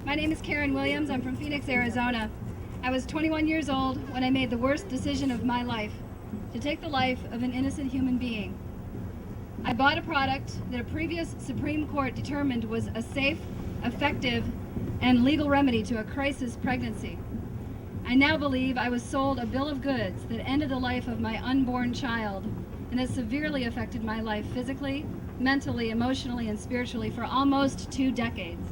My name is Karen Williams. I'm from Phoenix, Arizona. I was 21 years old when I made the worst decision of my life, to take the life of an innocent human being. I bought a product that a previous Supreme Court determined was a safe, effective, and legal remedy to a crisis pregnancy. I now believe I was sold a bill of goods that ended the life of my unborn child and that severely affected my life physically, mentally, emotionally, and spiritually for almost 2 decades.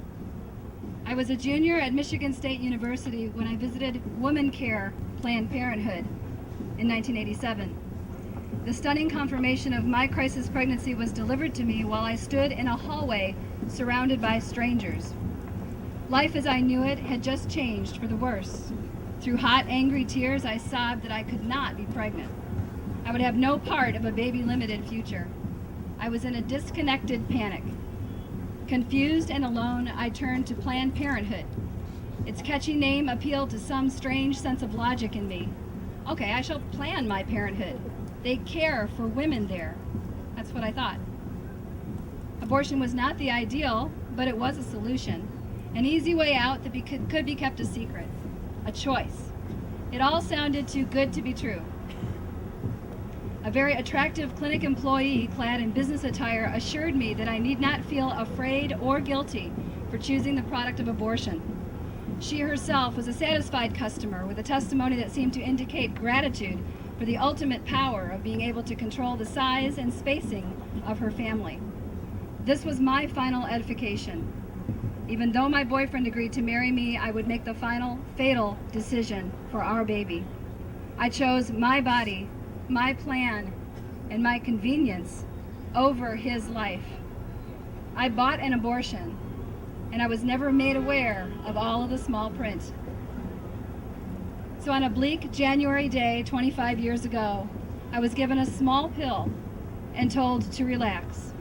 I was a junior at Michigan State University when I visited WomanCare Planned Parenthood in 1987. The stunning confirmation of my crisis pregnancy was delivered to me while I stood in a hallway surrounded by strangers. Life as I knew it had just changed for the worse. Through hot, angry tears, I sobbed that I could not be pregnant. I would have no part of a baby-limited future. I was in a disconnected panic. Confused and alone, I turned to Planned Parenthood. Its catchy name appealed to some strange sense of logic in me. Okay, I shall plan my parenthood. They care for women there. That's what I thought. Abortion was not the ideal, but it was a solution. An easy way out that could be kept a secret. A choice. It all sounded too good to be true. A very attractive clinic employee clad in business attire assured me that I need not feel afraid or guilty for choosing the product of abortion. She herself was a satisfied customer with a testimony that seemed to indicate gratitude for the ultimate power of being able to control the size and spacing of her family. This was my final edification. Even though my boyfriend agreed to marry me, I would make the final, fatal decision for our baby. I chose my body, my plan, and my convenience over his life. I bought an abortion, and I was never made aware of all of the small print. So on a bleak January day 25 years ago, I was given a small pill and told to relax.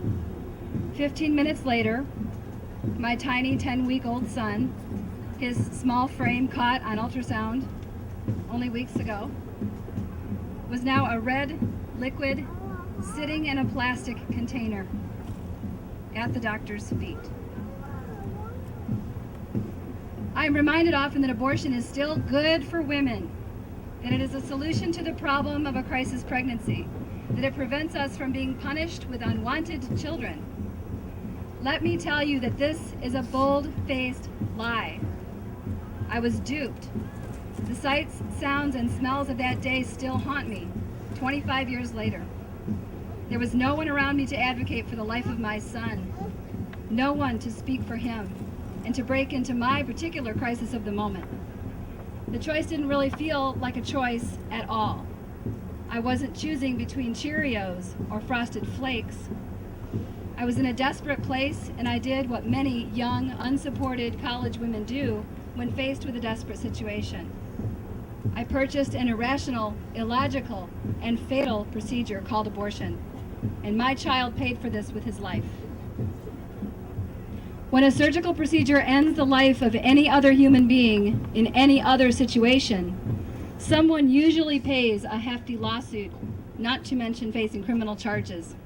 15 minutes later, my tiny 10-week-old son, his small frame caught on ultrasound only weeks ago, was now a red liquid sitting in a plastic container at the doctor's feet. I am reminded often that abortion is still good for women, that it is a solution to the problem of a crisis pregnancy, that it prevents us from being punished with unwanted children. Let me tell you that this is a bold-faced lie. I was duped. The sights, sounds, and smells of that day still haunt me, 25 years later. There was no one around me to advocate for the life of my son, no one to speak for him, and to break into my particular crisis of the moment. The choice didn't really feel like a choice at all. I wasn't choosing between Cheerios or Frosted Flakes. I was in a desperate place, and I did what many young, unsupported college women do when faced with a desperate situation. I purchased an irrational, illogical, and fatal procedure called abortion, and my child paid for this with his life. When a surgical procedure ends the life of any other human being in any other situation, someone usually pays a hefty lawsuit, not to mention facing criminal charges.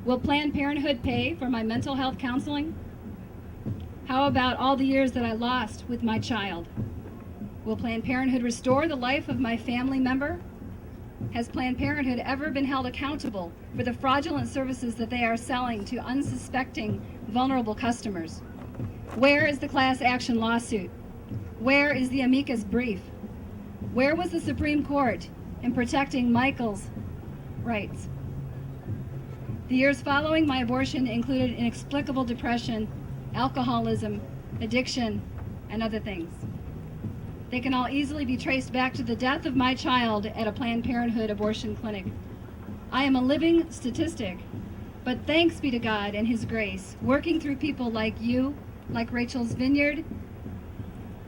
Will Planned Parenthood pay for my mental health counseling? How about all the years that I lost with my child? Will Planned Parenthood restore the life of my family member? Has Planned Parenthood ever been held accountable for the fraudulent services that they are selling to unsuspecting, vulnerable customers? Where is the class action lawsuit? Where is the amicus brief? Where was the Supreme Court in protecting Michael's rights? The years following my abortion included inexplicable depression, alcoholism, addiction, and other things. They can all easily be traced back to the death of my child at a Planned Parenthood abortion clinic. I am a living statistic, but thanks be to God and His grace, working through people like you, like Rachel's Vineyard,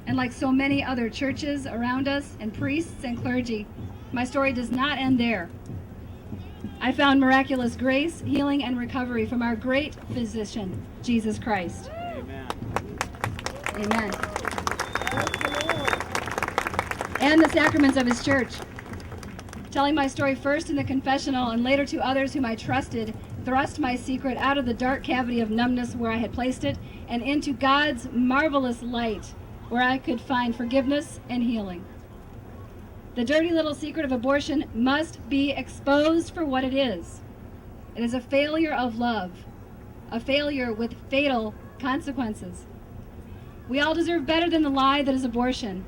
and like so many other churches around us, and priests and clergy, my story does not end there. I found miraculous grace, healing, and recovery from our great physician, Jesus Christ. Amen. Amen. And the sacraments of His church. Telling my story first in the confessional and later to others whom I trusted, thrust my secret out of the dark cavity of numbness where I had placed it and into God's marvelous light, where I could find forgiveness and healing. The dirty little secret of abortion must be exposed for what it is. It is a failure of love, a failure with fatal consequences. We all deserve better than the lie that is abortion.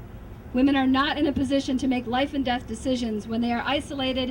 Women are not in a position to make life and death decisions when they are isolated